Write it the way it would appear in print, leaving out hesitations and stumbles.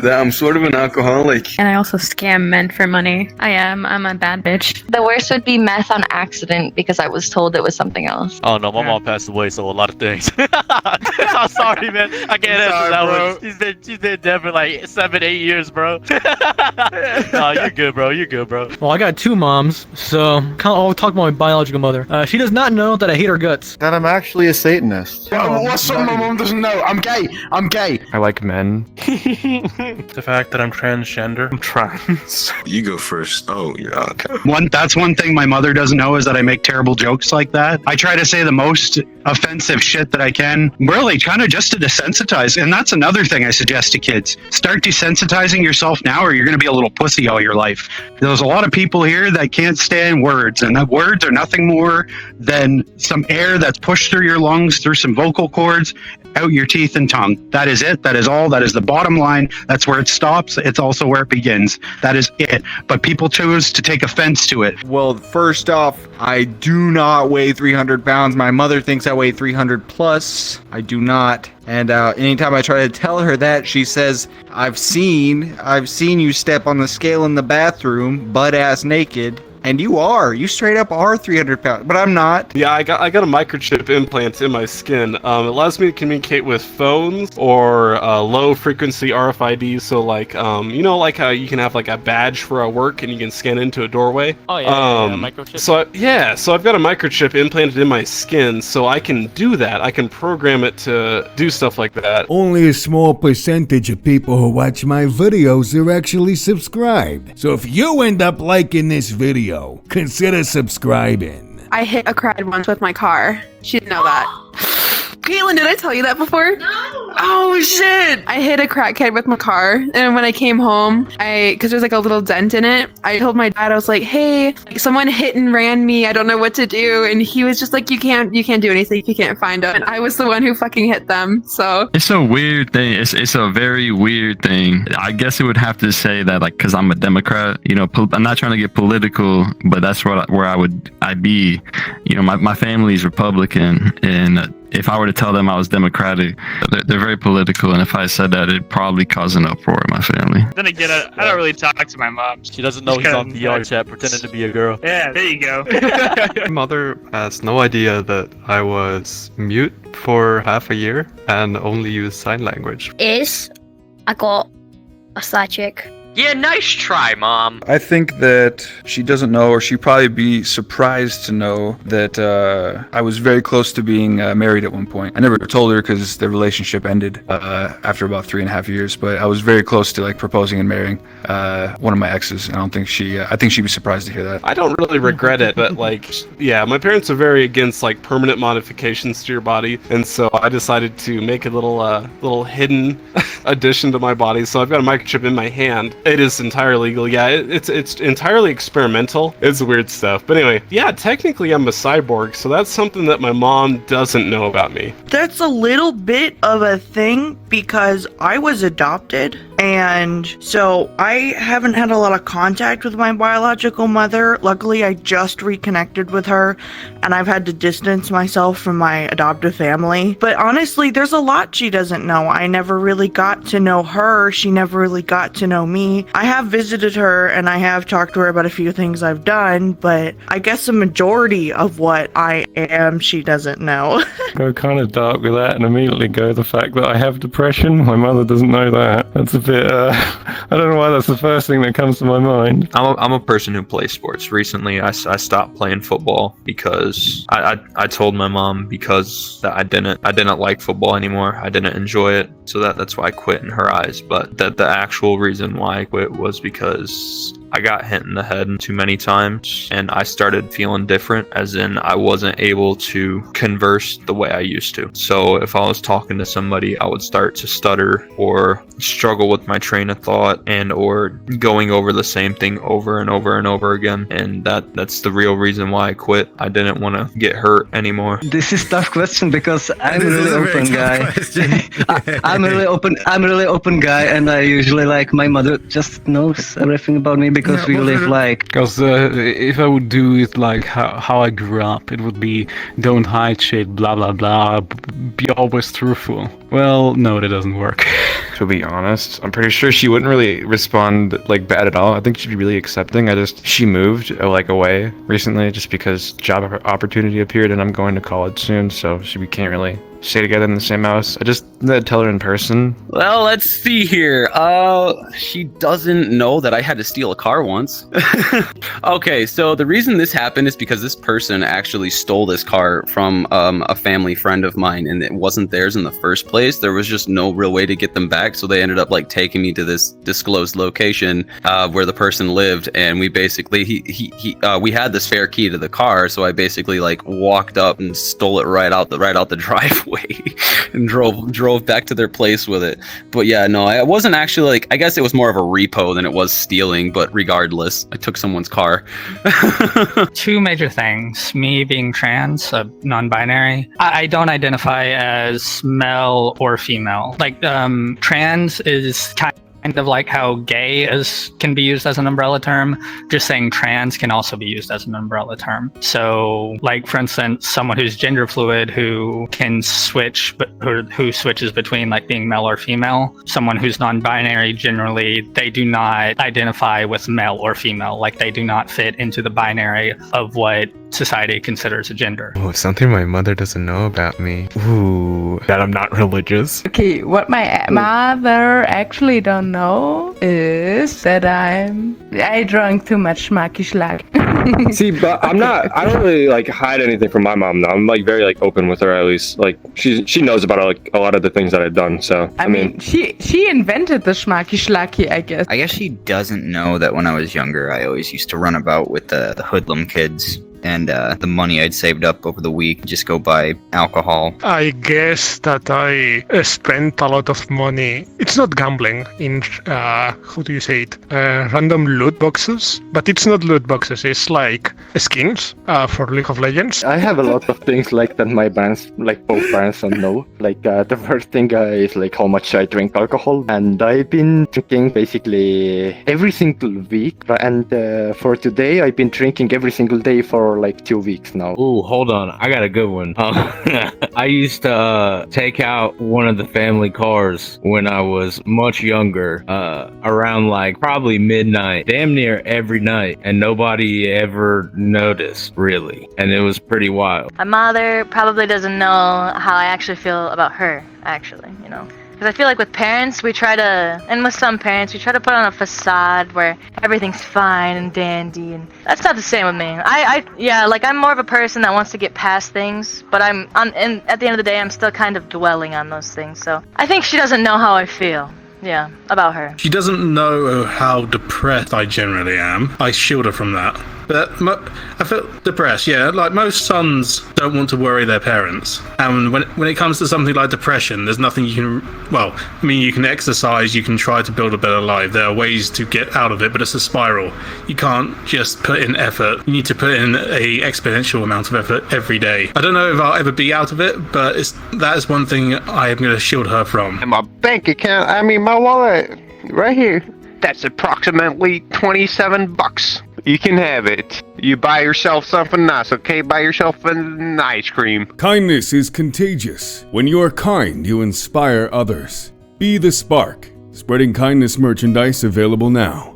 that I'm sort of an alcoholic. And I also scam men for money. I'm a bad bitch. The worst would be meth on accident because I was told it was something else. Oh no, my mom passed away, so a lot of things. I'm sorry, man. I can't answer that one. She's been dead for like 7-8 years, bro. No, you're good, bro. You're good, bro. Well, I got 2 moms, so I'll talk about my biological mother. She does not know that I hate her guts. That I'm actually a Satanist. What's something my mom doesn't know? I'm gay. I'm gay. I like men. The fact that I'm transgender. I'm trans. You go first. Oh, yeah. Okay. That's one thing my mother doesn't know is that I make terrible jokes like that. I try to say the most offensive shit that I can, really kind of just to desensitize. And that's another thing I suggest to kids. Start desensitizing yourself now or you're going to be a little pussy all your life. There's a lot of people here that can't stand words, and that words are nothing more than some air that's pushed through your lungs, through some vocal cords, out your teeth and tongue. That is it. That is all. That is the bottom line. That's where it stops. It's also where it begins. That is it. But people choose to take offense to it. Well, first off, I do not weigh 300 pounds. My mother thinks I weigh 300 plus. I do not. And anytime I try to tell her that, she says, I've seen you step on the scale in the bathroom, butt-ass naked. And you straight up are 300 pounds, but I'm not. Yeah, I got a microchip implant in my skin. It allows me to communicate with phones or low frequency RFID. So like, you know, like how you can have like a badge for a work and you can scan into a doorway. Oh yeah, microchip. So I've got a microchip implanted in my skin, so I can do that. I can program it to do stuff like that. Only a small percentage of people who watch my videos are actually subscribed. So if you end up liking this video, consider subscribing. I hit a crowd once with my car. She didn't know that. Caitlin, did I tell you that before? No. Oh shit! I hit a crackhead with my car, and when I came home, because there's like a little dent in it, I told my dad, I was like, "Hey, someone hit and ran me. I don't know what to do." And he was just like, "You can't do anything if you can't find them." And I was the one who fucking hit them. So it's a weird thing. It's a very weird thing. I guess it would have to say that like because I'm a Democrat, you know, I'm not trying to get political, but that's where I'd be. You know, my family's Republican, and if I were to tell them I was Democratic, they're very political, and if I said that, it'd probably cause an uproar in my family. Then again, I don't really talk to my mom. She doesn't know he's on VRCHAT pretending to be a girl. Yeah, there you go. My mother has no idea that I was mute for half a year and only used sign language. I got a side chick. Yeah, nice try, Mom. I think that she doesn't know, or she'd probably be surprised to know that I was very close to being married at one point. I never told her because the relationship ended after about 3.5 years, but I was very close to like proposing and marrying one of my exes. And I think she'd be surprised to hear that. I don't really regret it, but like, yeah, my parents are very against like permanent modifications to your body, and so I decided to make a little hidden addition to my body. So I've got a microchip in my hand. It is entirely legal. Yeah, it's entirely experimental. It's weird stuff. But anyway, yeah, technically I'm a cyborg, so that's something that my mom doesn't know about me. That's a little bit of a thing because I was adopted, and so I haven't had a lot of contact with my biological mother. Luckily, I just reconnected with her, and I've had to distance myself from my adoptive family. But honestly, there's a lot she doesn't know. I never really got to know her. She never really got to know me. I have visited her and I have talked to her about a few things I've done, but I guess the majority of what I am, she doesn't know. Go kind of dark with that and immediately go the fact that I have depression. My mother doesn't know that. That's a bit, I don't know why that's the first thing that comes to my mind. I'm a person who plays sports. Recently, I stopped playing football because I told my mom because that I didn't like football anymore. I didn't enjoy it. So that's why I quit in her eyes. But that the actual reason why I quit was because I got hit in the head too many times and I started feeling different, as in I wasn't able to converse the way I used to. So if I was talking to somebody, I would start to stutter or struggle with my train of thought and or going over the same thing over and over and over again. And that's the real reason why I quit. I didn't want to get hurt anymore. This is a tough question because I'm a really open guy. I'm a really open guy, and I usually like my mother just knows everything about me because we live like. Because if I would do it like how I grew up, it would be don't hide shit, blah blah blah, be always truthful. Well, no, that doesn't work. To be honest, I'm pretty sure she wouldn't really respond like bad at all. I think she'd be really accepting. She moved like away recently just because job opportunity appeared, and I'm going to college soon, so we can't really stay together in the same house. I just tell her in person. Well, let's see here. She doesn't know that I had to steal a car once. Okay, so the reason this happened is because this person actually stole this car from a family friend of mine, and it wasn't theirs in the first place. There was just no real way to get them back, so they ended up like taking me to this disclosed location where the person lived, and we basically we had the spare key to the car, so I basically like walked up and stole it right out the driveway. And drove back to their place with it. But yeah, no, I wasn't actually like, I guess it was more of a repo than it was stealing, but regardless, I took someone's car. Two major things. Me being trans, non-binary. I don't identify as male or female. Like, trans is kind of like how gay can be used as an umbrella term. Just saying trans can also be used as an umbrella term. So, like, for instance, someone who's gender fluid who can switch, but who switches between like being male or female. Someone who's non-binary, generally, they do not identify with male or female. Like, they do not fit into the binary of what society considers a gender. Oh, something my mother doesn't know about me. Ooh, that I'm not religious. Okay, what my mother actually don't know is that I drank too much schmacky schlag. See, but I don't really like hide anything from my mom though. I'm like very like open with her, at least. Like she knows about like a lot of the things that I've done. So I mean she invented the schmacky schlacky, I guess. I guess she doesn't know that when I was younger I always used to run about with the hoodlum kids. And the money I'd saved up over the week just go buy alcohol. I guess that I spent a lot of money. It's not gambling in, how do you say it? Random loot boxes. But it's not loot boxes, it's like skins for League of Legends. I have a lot of things like that my parents, like both parents don't know. Like the first thing is like how much I drink alcohol. And I've been drinking basically every single week. And for today, I've been drinking every single day for like 2 weeks now. Ooh, hold on. I got a good one. I used to take out one of the family cars when I was much younger, around like probably midnight, damn near every night, and nobody ever noticed, really. And it was pretty wild. My mother probably doesn't know how I actually feel about her, actually, you know. Because I feel like with parents, and with some parents, we try to put on a facade where everything's fine and dandy, and that's not the same with me. I'm more of a person that wants to get past things, but and at the end of the day, I'm still kind of dwelling on those things, so I think she doesn't know how I feel. Yeah, about her. She doesn't know how depressed I generally am. I shield her from that. But I feel depressed, yeah. Like most sons don't want to worry their parents. And when it comes to something like depression, there's nothing you can, you can exercise, you can try to build a better life. There are ways to get out of it, but it's a spiral. You can't just put in effort. You need to put in a exponential amount of effort every day. I don't know if I'll ever be out of it, but that is one thing I am going to shield her from. And my bank account, my wallet, right here. That's approximately $27. You can have it. You buy yourself something nice, okay? Buy yourself an ice cream. Kindness is contagious. When you are kind, you inspire others. Be the spark. Spreading kindness merchandise available now.